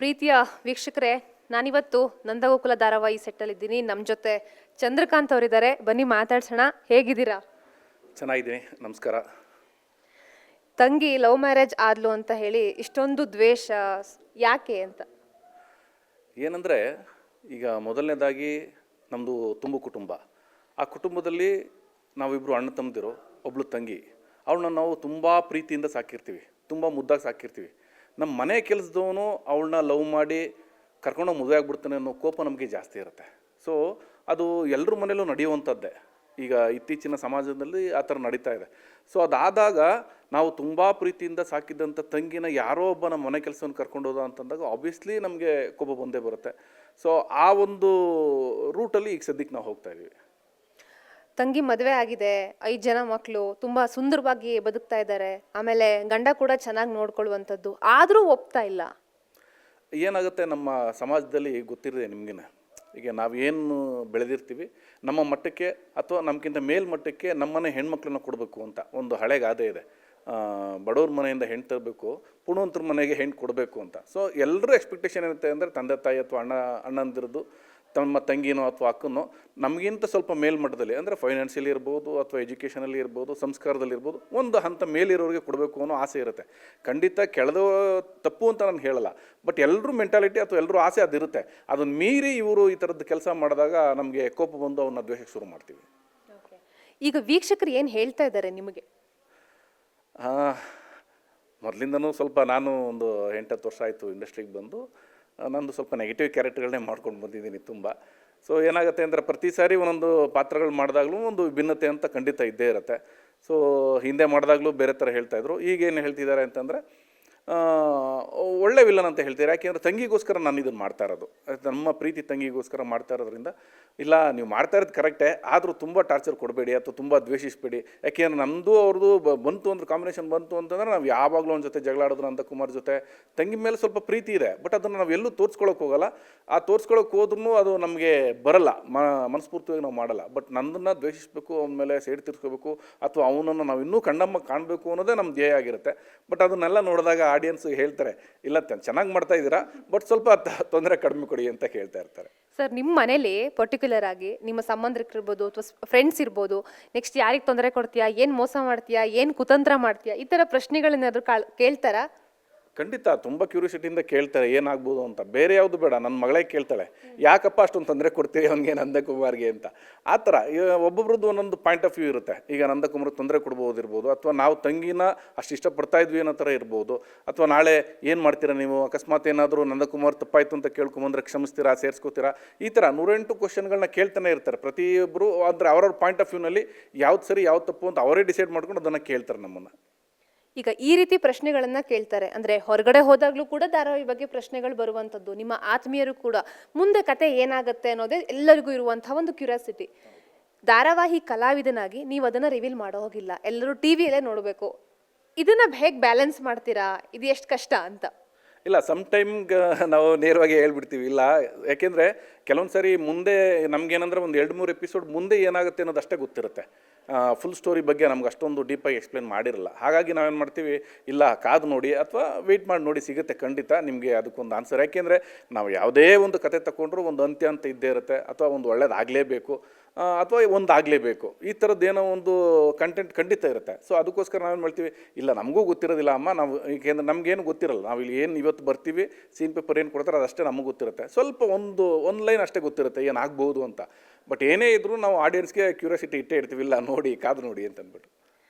ಪ್ರೀತಿಯ ವೀಕ್ಷಕರೇ, ನಾನಿವತ್ತು ನಂದಗೋಕುಲ ಧಾರಾವಾಹಿ ಸೆಟ್ಟಲ್ಲಿದ್ದೀನಿ. ನಮ್ಮ ಜೊತೆ ಚಂದ್ರಕಾಂತ್ ಅವರಿದ್ದಾರೆ. ಬನ್ನಿ ಮಾತಾಡ್ಸೋಣ. ಹೇಗಿದ್ದೀರಾ? ಚೆನ್ನಾಗಿದ್ದೀನಿ, ನಮಸ್ಕಾರ. ತಂಗಿ ಲವ್ ಮ್ಯಾರೇಜ್ ಆದ್ಲು ಅಂತ ಹೇಳಿ ಇಷ್ಟೊಂದು ದ್ವೇಷ ಯಾಕೆ ಅಂತ? ಏನಂದರೆ, ಈಗ ಮೊದಲನೇದಾಗಿ ನಮ್ಮದು ತುಂಬು ಕುಟುಂಬ. ಆ ಕುಟುಂಬದಲ್ಲಿ ನಾವಿಬ್ಬರು ಅಣ್ಣ ತಮ್ಮದಿರು, ಒಬ್ಳು ತಂಗಿ. ಅವಳನ್ನ ನಾವು ತುಂಬ ಪ್ರೀತಿಯಿಂದ ಸಾಕಿರ್ತೀವಿ, ತುಂಬ ಮುದ್ದಾಗಿ ಸಾಕಿರ್ತೀವಿ. ನಮ್ಮ ಮನೆ ಕೆಲಸದವನು ಅವಳನ್ನ ಲವ್ ಮಾಡಿ ಕರ್ಕೊಂಡೋಗಿ ಮದುವೆ ಆಗ್ಬಿಡ್ತಾನೆ ಅನ್ನೋ ಕೋಪ ನಮಗೆ ಜಾಸ್ತಿ ಇರುತ್ತೆ. ಸೊ ಅದು ಎಲ್ಲರ ಮನೇಲೂ ನಡೆಯುವಂಥದ್ದೇ. ಈಗ ಇತ್ತೀಚಿನ ಸಮಾಜದಲ್ಲಿ ಆ ಥರ ನಡೀತಾ ಇದೆ. ಸೊ ಅದಾದಾಗ ನಾವು ತುಂಬ ಪ್ರೀತಿಯಿಂದ ಸಾಕಿದ್ದಂಥ ತಂಗಿನ ಯಾರೋ ಒಬ್ಬ ನಮ್ಮ ಮನೆ ಕೆಲಸವನ್ನು ಕರ್ಕೊಂಡೋದ ಅಂತಂದಾಗ ಆಬ್ವಿಯಸ್ಲಿ ನಮಗೆ ಕೋಪ ಬಂದೇ ಬರುತ್ತೆ. ಸೊ ಆ ಒಂದು ರೂಟಲ್ಲಿ ಈಗ ಸದ್ಯಕ್ಕೆ ನಾವು ಹೋಗ್ತಾ ಇದ್ದೀವಿ. ತಂಗಿ ಮದುವೆ ಆಗಿದೆ, 5 ಜನ ಮಕ್ಕಳು, ತುಂಬಾ ಸುಂದರವಾಗಿ ಬದುಕ್ತಾ ಇದ್ದಾರೆ. ಆಮೇಲೆ ಗಂಡ ಕೂಡ ಚೆನ್ನಾಗಿ ನೋಡ್ಕೊಳ್ಳುವಂಥದ್ದು, ಆದರೂ ಒಪ್ತಾ ಇಲ್ಲ. ಏನಾಗುತ್ತೆ, ನಮ್ಮ ಸಮಾಜದಲ್ಲಿ ಗೊತ್ತಿರದೆ ನಿಮಗಿನ, ಈಗ ನಾವೇನು ಬೆಳೆದಿರ್ತೀವಿ ನಮ್ಮ ಮಟ್ಟಕ್ಕೆ ಅಥವಾ ನಮಗಿಂತ ಮೇಲ್ಮಟ್ಟಕ್ಕೆ ನಮ್ಮನೆ ಹೆಣ್ಮಕ್ಳನ್ನ ಕೊಡಬೇಕು ಅಂತ ಒಂದು ಹಳೆ ಗಾದೆ ಇದೆ. ಬಡವ್ರ ಮನೆಯಿಂದ ಹೆಣ್ಣು ತರಬೇಕು, ಪುಣವಂತರ ಮನೆಗೆ ಹೆಣ್ಣು ಕೊಡಬೇಕು ಅಂತ. ಸೊ ಎಲ್ಲರೂ ಎಕ್ಸ್ಪೆಕ್ಟೇಷನ್ ಇರುತ್ತೆ ಅಂದರೆ ತಂದೆ ತಾಯಿ ಅಥವಾ ಅಣ್ಣಂದಿರದು, ತಮ್ಮ ತಂಗಿನೋ ಅಥವಾ ಅಕ್ಕನೋ ನಮಗಿಂತ ಸ್ವಲ್ಪ ಮೇಲ್ಮಟ್ಟದಲ್ಲಿ ಅಂದರೆ ಫೈನಾನ್ಷಿಯಲಿ ಇರ್ಬೋದು ಅಥವಾ ಎಜುಕೇಷನಲ್ಲಿ ಇರ್ಬೋದು, ಸಂಸ್ಕಾರದಲ್ಲಿ ಇರ್ಬೋದು, ಒಂದು ಹಂತ ಮೇಲಿರೋರಿಗೆ ಕೊಡಬೇಕು ಅನ್ನೋ ಆಸೆ ಇರುತ್ತೆ. ಖಂಡಿತ ಕೆಳದ ತಪ್ಪು ಅಂತ ನಾನು ಹೇಳಲ್ಲ, ಬಟ್ ಎಲ್ಲರೂ ಮೆಂಟಾಲಿಟಿ ಅಥವಾ ಎಲ್ಲರೂ ಆಸೆ ಅದಿರುತ್ತೆ. ಅದನ್ನು ಮೀರಿ ಇವರು ಈ ಥರದ್ದು ಕೆಲಸ ಮಾಡಿದಾಗ ನಮಗೆ ಕೋಪ ಬಂದು ಅವನ್ನ ದ್ವೇಷಕ್ಕೆ ಶುರು ಮಾಡ್ತೀವಿ. ಈಗ ವೀಕ್ಷಕರು ಏನು ಹೇಳ್ತಾ ಇದ್ದಾರೆ ನಿಮಗೆ? ಮೊದಲಿಂದನೂ ಸ್ವಲ್ಪ ನಾನು ಒಂದು 8-10 ವರ್ಷ ಆಯಿತು ಇಂಡಸ್ಟ್ರಿಗೆ ಬಂದು. ನಂದು ಸ್ವಲ್ಪ ನೆಗೆಟಿವ್ ಕ್ಯಾರೆಕ್ಟರ್ಗಳನ್ನೇ ಮಾಡ್ಕೊಂಡು ಬಂದಿದ್ದೀನಿ ತುಂಬ. ಸೊ ಏನಾಗುತ್ತೆ ಅಂದರೆ, ಪ್ರತಿ ಸಾರಿ ಒಂದೊಂದು ಪಾತ್ರಗಳು ಮಾಡಿದಾಗಲೂ ಒಂದು ವಿಭಿನ್ನತೆ ಅಂತ ಖಂಡಿತ ಇದ್ದೇ ಇರುತ್ತೆ. ಸೊ ಹಿಂದೆ ಮಾಡಿದಾಗಲೂ ಬೇರೆ ಥರ ಹೇಳ್ತಾಯಿದ್ರು, ಈಗೇನು ಹೇಳ್ತಿದ್ದಾರೆ ಅಂತಂದರೆ ಒಳ್ಳೆ ವಿಲ್ಲನ್ ಅಂತ ಹೇಳ್ತೀರಾ. ಯಾಕೆಂದರೆ ತಂಗಿಗೋಸ್ಕರ ನಾನು ಇದನ್ನು ಮಾಡ್ತಾ ಇರೋದು, ನಮ್ಮ ಪ್ರೀತಿ ತಂಗಿಗೋಸ್ಕರ ಮಾಡ್ತಾ ಇರೋದ್ರಿಂದ. ಇಲ್ಲ, ನೀವು ಮಾಡ್ತಾ ಇರೋದು ಕರೆಕ್ಟೇ, ಆದರೂ ತುಂಬ ಟಾರ್ಚರ್ ಕೊಡಬೇಡಿ ಅಥವಾ ತುಂಬ ದ್ವೇಷಿಸಬೇಡಿ. ಯಾಕೆಂದ್ರೆ ನಮ್ಮದು ಅವ್ರದ್ದು ಬಂತು ಅಂದ್ರೆ ಕಾಂಬಿನೇಷನ್ ಬಂತು ಅಂತಂದರೆ ನಾವು ಯಾವಾಗಲೂ ಒಂದು ಜೊತೆ ಜಗಳ ಆಡಿದ್ರು ನಂದಕುಮಾರ್ ಜೊತೆ. ತಂಗಿ ಮೇಲೆ ಸ್ವಲ್ಪ ಪ್ರೀತಿ ಇದೆ, ಬಟ್ ಅದನ್ನು ನಾವು ಎಲ್ಲೂ ತೋರಿಸ್ಕೊಳಕ್ಕೆ ಹೋಗಲ್ಲ. ಆ ತೋರಿಸ್ಕೊಳಕ್ಕೆ ಹೋದ್ರೂ ಅದು ನಮಗೆ ಬರಲ್ಲ, ಮನಸ್ಫೂರ್ತಿಯಾಗಿ ನಾವು ಮಾಡಲ್ಲ. ಬಟ್ ನನ್ನನ್ನು ದ್ವೇಷಿಸಬೇಕು, ಅವನ ಮೇಲೆ ಸೈಡ್ ತಿರ್ಸ್ಕೋಬೇಕು ಅಥವಾ ಅವನನ್ನು ನಾವು ಇನ್ನೂ ಕಣ್ಣಮ್ಮ ಕಾಣಬೇಕು ಅನ್ನೋದೇ ನಮ್ಮ ಧ್ಯೇಯ ಆಗಿರುತ್ತೆ. ಬಟ್ ಅದನ್ನೆಲ್ಲ ನೋಡಿದಾಗ ಆಡಿಯನ್ಸ್ ಹೇಳ್ತಾರೆ, ಇಲ್ಲ ಚೆನ್ನಾಗಿ ಮಾಡ್ತಾ ಇದ್ದೀರಾ, ಬಟ್ ಸ್ವಲ್ಪ ತೊಂದರೆ ಕಡಿಮೆ ಕೊಡಿ ಅಂತ ಕೇಳ್ತಾ ಇರ್ತಾರೆ. ಸರ್, ನಿಮ್ಮ ಮನೇಲಿ ಪರ್ಟಿಕ್ಯುಲರ್ ಆಗಿ ನಿಮ್ಮ ಸಂಬಂಧಿಕರಿರ್ಬೋದು ಅಥವಾ ಫ್ರೆಂಡ್ಸ್ ಇರ್ಬೋದು, ನೆಕ್ಸ್ಟ್ ಯಾರಿಗೆ ತೊಂದರೆ ಕೊಡ್ತೀಯಾ, ಏನು ಮೋಸ ಮಾಡ್ತೀಯಾ, ಏನು ಕುತಂತ್ರ ಮಾಡ್ತೀಯಾ, ಈ ಥರ ಪ್ರಶ್ನೆಗಳೇನಾದರೂ ಕೇಳ್ತಾರಾ? ಖಂಡಿತ ತುಂಬ ಕ್ಯೂರಿಯಾಸಿಟಿಯಿಂದ ಕೇಳ್ತಾರೆ ಏನಾಗ್ಬೋದು ಅಂತ. ಬೇರೆ ಯಾವುದು ಬೇಡ, ನನ್ನ ಮಗಳೇ ಕೇಳ್ತಾಳೆ, ಯಾಕಪ್ಪ ಅಷ್ಟೊಂದು ತೊಂದರೆ ಕೊಡ್ತೀವಿ ಅವನಿಗೆ, ನಂದಕುಮಾರ್ಗೆ ಅಂತ. ಆ ಥರ ಒಬ್ಬೊಬ್ರದ್ದು ಒಂದೊಂದು ಪಾಯಿಂಟ್ ಆಫ್ ವ್ಯೂ ಇರುತ್ತೆ. ಈಗ ನಂದಕುಮಾರ್ಗೆ ತೊಂದರೆ ಕೊಡ್ಬೋದಿರ್ಬೋದು, ಅಥವಾ ನಾವು ತಂಗಿನ ಅಷ್ಟು ಇಷ್ಟಪಡ್ತಾ ಇದ್ವಿ ಅನ್ನೋ ಥರ ಇರ್ಬೋದು. ಅಥವಾ ನಾಳೆ ಏನು ಮಾಡ್ತೀರಾ ನೀವು, ಅಕಸ್ಮಾತ್ ಏನಾದರೂ ನಂದಕುಮಾರ್ ತಪ್ಪಾಯಿತು ಅಂತ ಕೇಳ್ಕೊಂಬಂದ್ರೆ ಕ್ಷಮಿಸ್ತೀರಾ, ಸೇರಿಸ್ಕೋತೀರಾ, ಈ ಥರ 108 ಕ್ವಶನ್ಗಳನ್ನ ಕೇಳ್ತಾನೆ ಇರ್ತಾರೆ ಪ್ರತಿಯೊಬ್ಬರು. ಅಂದರೆ ಅವರವ್ರ ಪಾಯಿಂಟ್ ಆಫ್ ವ್ಯೂನಲ್ಲಿ ಯಾವ್ದು ಸರಿ ಯಾವ್ದು ತಪ್ಪು ಅಂತ ಅವರೇ ಡಿಸೈಡ್ ಮಾಡ್ಕೊಂಡು ಅದನ್ನು ಕೇಳ್ತಾರೆ ನಮ್ಮನ್ನು. ಈಗ ಈ ರೀತಿ ಪ್ರಶ್ನೆಗಳನ್ನ ಕೇಳ್ತಾರೆ ಅಂದ್ರೆ, ಹೊರಗಡೆ ಹೋದಾಗ್ಲೂ ಕೂಡ ಧಾರಾವಾಹಿ ಬಗ್ಗೆ ಪ್ರಶ್ನೆಗಳು ಬರುವಂಥದ್ದು, ನಿಮ್ಮ ಆತ್ಮೀಯರು ಕೂಡ ಮುಂದೆ ಕತೆ ಏನಾಗುತ್ತೆ ಅನ್ನೋದೇ ಎಲ್ಲರಿಗೂ ಇರುವಂತಹ ಒಂದು ಕ್ಯೂರಿಯಾಸಿಟಿ. ಧಾರಾವಾಹಿ ಕಲಾವಿದನಾಗಿ ನೀವು ಅದನ್ನ ರಿವೀಲ್ ಮಾಡೋ ಹೋಗಿಲ್ಲ, ಎಲ್ಲರೂ ಟಿವಿಯಲ್ಲೇ ನೋಡಬೇಕು. ಇದನ್ನ ಹೇಗೆ ಬ್ಯಾಲೆನ್ಸ್ ಮಾಡ್ತೀರಾ? ಇದು ಎಷ್ಟು ಕಷ್ಟ ಅಂತ? ಇಲ್ಲ, ಸಮ್ಟೈಮ್ ನಾವು ನೇರವಾಗಿ ಹೇಳ್ಬಿಡ್ತೀವಿ. ಇಲ್ಲ, ಯಾಕೆಂದರೆ ಕೆಲವೊಂದು ಸಾರಿ ಮುಂದೆ ನಮಗೇನಂದ್ರೆ ಒಂದು 2-3 ಎಪಿಸೋಡ್ ಮುಂದೆ ಏನಾಗುತ್ತೆ ಅನ್ನೋದು ಅಷ್ಟೇ ಗೊತ್ತಿರುತ್ತೆ. ಫುಲ್ ಸ್ಟೋರಿ ಬಗ್ಗೆ ನಮ್ಗೆ ಅಷ್ಟೊಂದು ಡೀಪಾಗಿ ಎಕ್ಸ್ಪ್ಲೇನ್ ಮಾಡಿರಲ್ಲ. ಹಾಗಾಗಿ ನಾವೇನು ಮಾಡ್ತೀವಿ, ಇಲ್ಲ ಕಾದು ನೋಡಿ ಅಥವಾ ವೆಯ್ಟ್ ಮಾಡಿ ನೋಡಿ, ಸಿಗುತ್ತೆ ಖಂಡಿತ ನಿಮಗೆ ಅದಕ್ಕೊಂದು ಆನ್ಸರ್. ಯಾಕೆಂದರೆ ನಾವು ಯಾವುದೇ ಒಂದು ಕತೆ ತಗೊಂಡ್ರೂ ಒಂದು ಅಂತ್ಯ ಅಂತ ಇದ್ದೇ ಇರುತ್ತೆ, ಅಥವಾ ಒಂದು ಒಳ್ಳೇದಾಗಲೇಬೇಕು ಅಥವಾ ಒಂದಾಗಲೇಬೇಕು, ಈ ಥರದ್ದು ಏನೋ ಒಂದು ಕಂಟೆಂಟ್ ಖಂಡಿತ ಇರುತ್ತೆ. ಸೊ ಅದಕ್ಕೋಸ್ಕರ ನಾವೇನು ಮಾಡ್ತೀವಿ, ಇಲ್ಲ ನಮಗೂ ಗೊತ್ತಿರೋದಿಲ್ಲ ಅಮ್ಮ, ನಾವು ಏಕೆಂದರೆ ನಮಗೇನು ಗೊತ್ತಿರಲ್ಲ, ನಾವು ಇಲ್ಲಿ ಏನು ಇವತ್ತು ಬರ್ತೀವಿ, ಸೀನ್ ಪೇಪರ್ ಏನು ಕೊಡ್ತಾರೆ ಅದಷ್ಟೇ ನಮಗೆ ಗೊತ್ತಿರುತ್ತೆ. ಸ್ವಲ್ಪ ಒಂದು ಲೈನ್ ಅಷ್ಟೇ ಗೊತ್ತಿರುತ್ತೆ ಏನಾಗ್ಬೋದು ಅಂತ. ಬಟ್ ಏನೇ ಇದ್ರೂ ನಾವು ಆಡಿಯನ್ಸ್ಗೆ ಕ್ಯೂರಿಯಾಸಿಟಿ ಇಟ್ಟೇ ಇರ್ತೀವಿ, ಇಲ್ಲ ನೋಡಿ, ಕಾದು ನೋಡಿ ಅಂತ ಅಂದ್ಬಿಟ್ಟು.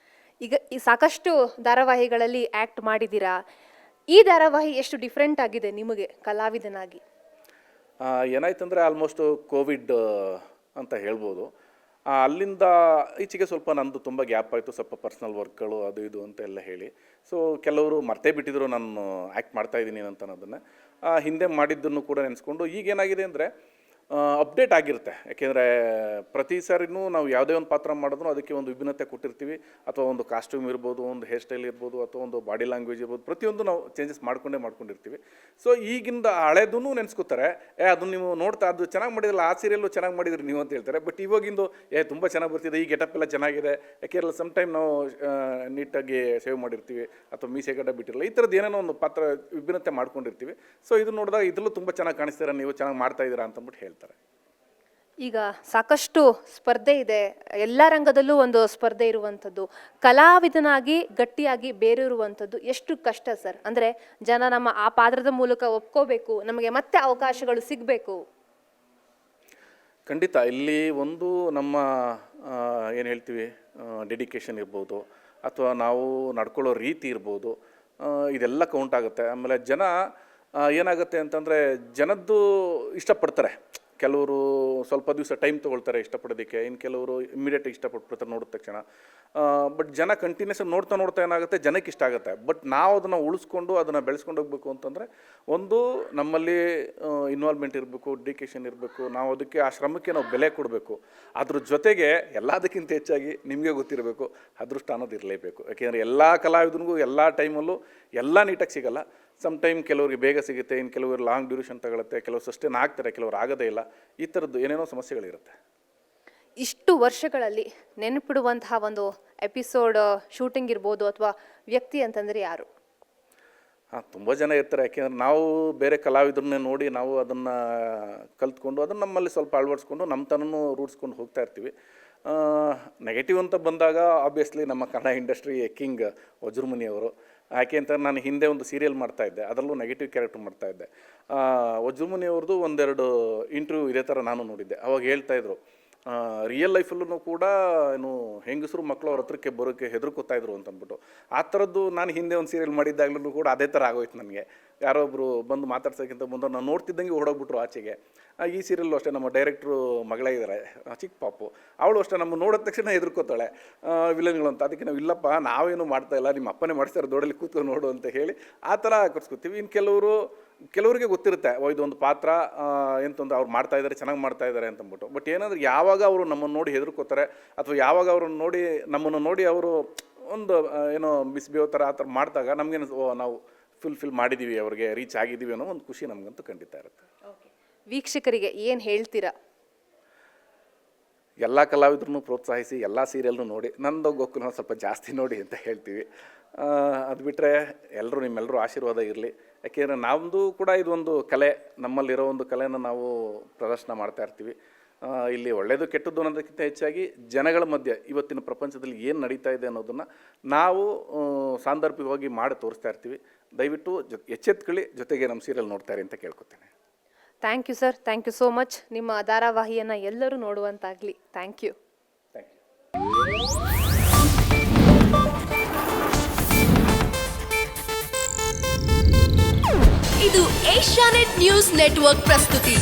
ಈಗ ಈ ಸಾಕಷ್ಟು ಧಾರಾವಾಹಿಗಳಲ್ಲಿ ಆ್ಯಕ್ಟ್ ಮಾಡಿದ್ದೀರಾ, ಈ ಧಾರಾವಾಹಿ ಎಷ್ಟು ಡಿಫ್ರೆಂಟ್ ಆಗಿದೆ ನಿಮಗೆ ಕಲಾವಿದನಾಗಿ? ಏನಾಯ್ತಂದರೆ ಆಲ್ಮೋಸ್ಟ್ ಕೋವಿಡ್ ಅಂತ ಹೇಳ್ಬೋದು. ಅಲ್ಲಿಂದ ಈಚೆಗೆ ಸ್ವಲ್ಪ ನಂದು ತುಂಬ ಗ್ಯಾಪ್ ಆಯಿತು, ಸ್ವಲ್ಪ ಪರ್ಸ್ನಲ್ ವರ್ಕ್ಗಳು ಅದು ಇದು ಅಂತ ಎಲ್ಲ ಹೇಳಿ. ಸೊ ಕೆಲವರು ಮರ್ತೇ ಬಿಟ್ಟಿದ್ರು ನಾನು ಆ್ಯಕ್ಟ್ ಮಾಡ್ತಾಯಿದ್ದೀನಿ ಅಂತ ಅನ್ನೋದನ್ನು. ಹಿಂದೆ ಮಾಡಿದ್ದನ್ನು ಕೂಡ ನೆನೆಸ್ಕೊಂಡು ಈಗೇನಾಗಿದೆ ಅಂದರೆ, ಅಪ್ಡೇಟ್ ಆಗಿರುತ್ತೆ. ಯಾಕೆಂದರೆ ಪ್ರತಿ ಸಾರಿನೂ ನಾವು ಯಾವುದೇ ಒಂದು ಪಾತ್ರ ಮಾಡಿದ್ರೂ ಅದಕ್ಕೆ ಒಂದು ವಿಭಿನ್ನತೆ ಕೊಟ್ಟಿರ್ತೀವಿ. ಅಥವಾ ಒಂದು ಕಾಸ್ಟ್ಯೂಮ್ ಇರ್ಬೋದು, ಒಂದು ಹೇರ್ ಸ್ಟೈಲ್ ಇರ್ಬೋದು, ಅಥವಾ ಒಂದು ಬಾಡಿ ಲ್ಯಾಂಗ್ವೇಜ್ ಇರ್ಬೋದು, ಪ್ರತಿಯೊಂದು ನಾವು ಚೇಂಜಸ್ ಮಾಡ್ಕೊಂಡಿರ್ತೀವಿ. ಸೊ ಈಗಿಂದ ಹಳೇದೂ ನೆನೆಸ್ಕೋತಾರೆ, ಅದನ್ನು ನೀವು ನೋಡ್ತಾ ಅದು ಚೆನ್ನಾಗಿ ಮಾಡಿದ್ರಲ್ಲ, ಆ ಸೀರಿಯಲ್ಲು ಚೆನ್ನಾಗಿ ಮಾಡಿದ್ರಿ ನೀವು ಅಂತ ಹೇಳ್ತಾರೆ. ಬಟ್ ಇವಾಗಿಂದು ತುಂಬ ಚೆನ್ನಾಗಿ ಬರ್ತಿದೆ, ಈ ಗೆಟಪ್ ಎಲ್ಲ ಚೆನ್ನಾಗಿದೆ, ಯಾಕೆಂದ್ರೆ ಸಮ್ ಟೈಮ್ ನಾವು ನೀಟಾಗಿ ಸೇವ್ ಮಾಡಿರ್ತೀವಿ ಅಥವಾ ಮೀಸೆ ಗಡ್ಡ ಬಿಟ್ಟಿರಲ್ಲ, ಈ ಥರದ್ದು ಏನೇನೋ ಒಂದು ಪಾತ್ರ ವಿಭಿನ್ನತೆ ಮಾಡ್ಕೊಂಡಿರ್ತೀವಿ. ಸೊ ಇದು ನೋಡಿದಾಗ ಇದರಲ್ಲೂ ತುಂಬ ಚೆನ್ನಾಗಿ ಕಾಣಿಸ್ತೀರಾ, ನೀವು ಚೆನ್ನಾಗಿ ಮಾಡ್ತಾ ಇದ್ದೀರಾ ಅಂತಂದ್ಬಿಟ್ಟು ಹೇಳ್ತಾರೆ. ಈಗ ಸಾಕಷ್ಟು ಸ್ಪರ್ಧೆ ಇದೆ, ಎಲ್ಲ ರಂಗದಲ್ಲೂ ಒಂದು ಸ್ಪರ್ಧೆ ಇರುವಂಥದ್ದು. ಕಲಾವಿದನಾಗಿ ಗಟ್ಟಿಯಾಗಿ ಬೇರಿರುವಂಥದ್ದು ಎಷ್ಟು ಕಷ್ಟ ಸರ್? ಅಂದರೆ ಜನ ನಮ್ಮ ಆ ಪಾತ್ರದ ಮೂಲಕ ಒಪ್ಕೋಬೇಕು, ನಮಗೆ ಮತ್ತೆ ಅವಕಾಶಗಳು ಸಿಗಬೇಕು. ಖಂಡಿತ ಇಲ್ಲಿ ಒಂದು ನಮ್ಮ ಏನು ಹೇಳ್ತೀವಿ ಡೆಡಿಕೇಶನ್ ಇರ್ಬೋದು, ಅಥವಾ ನಾವು ನಡ್ಕೊಳ್ಳೋ ರೀತಿ ಇರ್ಬೋದು, ಇದೆಲ್ಲ ಕೌಂಟ್ ಆಗುತ್ತೆ. ಆಮೇಲೆ ಜನ ಏನಾಗುತ್ತೆ ಅಂತಂದರೆ ಜನದ್ದು ಇಷ್ಟಪಡ್ತಾರೆ. ಕೆಲವರು ಸ್ವಲ್ಪ ದಿವಸ ಟೈಮ್ ತೊಗೊಳ್ತಾರೆ ಇಷ್ಟಪಡೋದಕ್ಕೆ, ಇನ್ನು ಕೆಲವರು ಇಮ್ಮಿಡಿಯೇಟ್ ಇಷ್ಟಪಟ್ಬಿಡ್ತಾರೆ ನೋಡಿದ ತಕ್ಷಣ. ಬಟ್ ಜನ ಕಂಟಿನ್ಯೂಸ್ ನೋಡ್ತಾ ಏನಾಗುತ್ತೆ, ಜನಕ್ಕೆ ಇಷ್ಟ ಆಗುತ್ತೆ. ಬಟ್ ನಾವು ಅದನ್ನು ಉಳಿಸ್ಕೊಂಡು ಅದನ್ನು ಬೆಳೆಸ್ಕೊಂಡು ಹೋಗ್ಬೇಕು ಅಂತಂದರೆ ಒಂದು ನಮ್ಮಲ್ಲಿ ಇನ್ವಾಲ್ವ್ಮೆಂಟ್ ಇರಬೇಕು, ಡೆಡಿಕೇಶನ್ ಇರಬೇಕು, ನಾವು ಅದಕ್ಕೆ ಆ ಶ್ರಮಕ್ಕೆ ನಾವು ಬೆಲೆ ಕೊಡಬೇಕು. ಅದ್ರ ಜೊತೆಗೆ ಎಲ್ಲದಕ್ಕಿಂತ ಹೆಚ್ಚಾಗಿ ನಿಮಗೆ ಗೊತ್ತಿರಬೇಕು, ಅದೃಷ್ಟ ಅನ್ನೋದು ಇರಲೇಬೇಕು. ಯಾಕೆಂದರೆ ಎಲ್ಲ ಕಲಾವಿದನಿಗೂ ಎಲ್ಲ ಟೈಮಲ್ಲೂ ಎಲ್ಲ ನೀಟಾಗಿ ಸಿಗಲ್ಲ. ಸಮ್ ಟೈಮ್ ಕೆಲವರಿಗೆ ಬೇಗ ಸಿಗುತ್ತೆ, ಇನ್ನು ಕೆಲವರು ಲಾಂಗ್ ಡ್ಯೂರೇಷನ್ ತಗೊಳುತ್ತೆ, ಕೆಲವರು ಸಸ್ಟೇನ್ ಆಗ್ತಾರೆ, ಕೆಲವರು ಆಗೋದೇ ಇಲ್ಲ. ಈ ಥರದ್ದು ಏನೇನೋ ಸಮಸ್ಯೆಗಳಿರುತ್ತೆ. ಇಷ್ಟು ವರ್ಷಗಳಲ್ಲಿ ನೆನಪಿಡುವಂತಹ ಒಂದು ಎಪಿಸೋಡ್ ಶೂಟಿಂಗ್ ಇರ್ಬೋದು ಅಥವಾ ವ್ಯಕ್ತಿ ಅಂತಂದರೆ ಯಾರು? ತುಂಬ ಜನ ಇರ್ತಾರೆ. ಯಾಕೆಂದ್ರೆ ನಾವು ಬೇರೆ ಕಲಾವಿದರನ್ನೇ ನೋಡಿ ನಾವು ಅದನ್ನು ಕಲ್ತ್ಕೊಂಡು ಅದನ್ನು ನಮ್ಮಲ್ಲಿ ಸ್ವಲ್ಪ ಅಳವಡಿಸ್ಕೊಂಡು ನಮ್ಮ ತನೂ ರೂಢಿಸ್ಕೊಂಡು ಹೋಗ್ತಾ ಇರ್ತೀವಿ. ನೆಗೆಟಿವ್ ಅಂತ ಬಂದಾಗ ಆಬ್ವಿಯಸ್ಲಿ ನಮ್ಮ ಕನ್ನಡ ಇಂಡಸ್ಟ್ರಿ ಕಿಂಗ್ ವಜ್ರಮುನಿ ಅವರು. ಯಾಕೆ ಅಂತ ನಾನು ಹಿಂದೆ ಒಂದು ಸೀರಿಯಲ್ ಮಾಡ್ತಾಯಿದ್ದೆ, ಅದರಲ್ಲೂ ನೆಗೆಟಿವ್ ಕ್ಯಾರೆಕ್ಟರ್ ಮಾಡ್ತಾಯಿದ್ದೆ. ವಜ್ರಮುನಿ ಅವ್ರದ್ದು ಒಂದೆರಡು ಇಂಟರ್ವ್ಯೂ ಇದೇ ಥರ ನಾನು ನೋಡಿದ್ದೆ. ಅವಾಗ ಹೇಳ್ತಾಯಿದ್ರು, ರಿಯಲ್ ಲೈಫಲ್ಲೂ ಕೂಡ ಏನು ಹೆಂಗಸರು ಮಕ್ಕಳು ಅವ್ರ ಹತ್ರಕ್ಕೆ ಬರೋಕ್ಕೆ ಹೆದರ್ಕೋತಾಯಿದ್ರು ಅಂತಂದ್ಬಿಟ್ಟು. ಆ ಥರದ್ದು ನಾನು ಹಿಂದೆ ಒಂದು ಸೀರಿಯಲ್ ಮಾಡಿದ್ದಾಗಲೂ ಕೂಡ ಅದೇ ಥರ ಆಗೋಯ್ತು ನನಗೆ. ಯಾರೋ ಒಬ್ಬರು ಬಂದು ಮಾತಾಡ್ಸೋಕ್ಕಿಂತ ಮುಂದೆ ನಾನು ನೋಡ್ತಿದ್ದಂಗೆ ಓಡೋಗ್ಬಿಟ್ರು ಆಚೆಗೆ. ಈ ಸೀರಿಯಲ್ಲು ಅಷ್ಟೇ, ನಮ್ಮ ಡೈರೆಕ್ಟ್ರು ಮಗಳೇ ಇದ್ದಾರೆ, ಚಿಕ್ಕ ಪಾಪು, ಅವಳು ಅಷ್ಟೇ ನಮ್ಮ ನೋಡಿದ ತಕ್ಷಣ ಹೆದರ್ಕೋತಾಳೆ ವಿಲನ್ಗಳು ಅಂತ. ಅದಕ್ಕೆ ನಾವು ಇಲ್ಲಪ್ಪ ನಾವೇನು ಮಾಡ್ತಾಯಿಲ್ಲ, ನಿಮ್ಮ ಅಪ್ಪನೇ ಮಾಡಿಸ್ತಾರೆ, ದೊಡ್ಡಲ್ಲಿ ಕೂತ್ಕೊಂಡು ನೋಡು ಅಂತ ಹೇಳಿ ಆ ಥರ ಕರ್ಸ್ಕೊತೀವಿ. ಇನ್ನು ಕೆಲವರಿಗೆ ಗೊತ್ತಿರುತ್ತೆ, ಇದೊಂದು ಪಾತ್ರ ಎಂತಂದ್ರೆ ಅವ್ರು ಮಾಡ್ತಾಯಿದ್ದಾರೆ, ಚೆನ್ನಾಗಿ ಮಾಡ್ತಾಯಿದ್ದಾರೆ ಅಂತಂದ್ಬಿಟ್ಟು. ಬಟ್ ಏನಂದ್ರೆ ಯಾವಾಗ ಅವರು ನಮ್ಮನ್ನು ನೋಡಿ ಹೆದರ್ಕೋತಾರೆ, ಅಥವಾ ಯಾವಾಗ ಅವ್ರನ್ನ ನೋಡಿ ನಮ್ಮನ್ನು ನೋಡಿ ಅವರು ಒಂದು ಏನೋ ಮಿಸ್ಬಿಹೇವ್ ಥರ ಆ ಥರ ಮಾಡಿದಾಗ ನಮಗೇನು ನಾವು ಫುಲ್ಫಿಲ್ ಮಾಡಿದ್ದೀವಿ, ಅವ್ರಿಗೆ ರೀಚ್ ಆಗಿದ್ದೀವಿ ಅನ್ನೋ ಒಂದು ಖುಷಿ ನಮಗಂತೂ ಖಂಡಿತ ಇರುತ್ತೆ. ವೀಕ್ಷಕರಿಗೆ ಏನು ಹೇಳ್ತೀರಾ? ಎಲ್ಲ ಕಲಾವಿದ್ರನ್ನೂ ಪ್ರೋತ್ಸಾಹಿಸಿ, ಎಲ್ಲ ಸೀರಿಯಲ್ನೂ ನೋಡಿ, ನಂದು ಗೋಕುಲ ಸ್ವಲ್ಪ ಜಾಸ್ತಿ ನೋಡಿ ಅಂತ ಹೇಳ್ತೀವಿ. ಅದು ಬಿಟ್ಟರೆ ನಿಮ್ಮೆಲ್ಲರೂ ಆಶೀರ್ವಾದ ಇರಲಿ. ಯಾಕೆಂದರೆ ನಮ್ಮದು ಕೂಡ ಇದೊಂದು ಕಲೆ, ನಮ್ಮಲ್ಲಿರೋ ಒಂದು ಕಲೆನ ನಾವು ಪ್ರದರ್ಶನ ಮಾಡ್ತಾ ಇರ್ತೀವಿ. ಇಲ್ಲಿ ಒಳ್ಳೆಯದು ಕೆಟ್ಟದ್ದು ಅನ್ನೋದಕ್ಕಿಂತ ಹೆಚ್ಚಾಗಿ ಜನಗಳ ಮಧ್ಯೆ ಇವತ್ತಿನ ಪ್ರಪಂಚದಲ್ಲಿ ಏನು ನಡೀತಾ ಇದೆ ಅನ್ನೋದನ್ನು ನಾವು ಸಾಂದರ್ಭಿಕವಾಗಿ ಮಾಡಿ ತೋರಿಸ್ತಾ ಇರ್ತೀವಿ. ದಯವಿಟ್ಟು ಎಚ್ಚೆತ್ಕೊಳ್ಳಿ, ಜೊತೆಗೆ ನಮ್ಮ ಸೀರಿಯಲ್ ನೋಡ್ತಾರೆ ಅಂತ ಕೇಳ್ಕೊತೇನೆ. Thank you sir, thank you so much. ನಿಮ್ಮ ಧಾರಾವಾಹಿಯನ್ನು ಎಲ್ಲರೂ ನೋಡುವಂತಾಗಲಿ. Thank you. ಇದು ಏಷ್ಯಾನೆಟ್ ನ್ಯೂಸ್ ನೆಟ್ವರ್ಕ್ ಪ್ರಸ್ತುತಿ.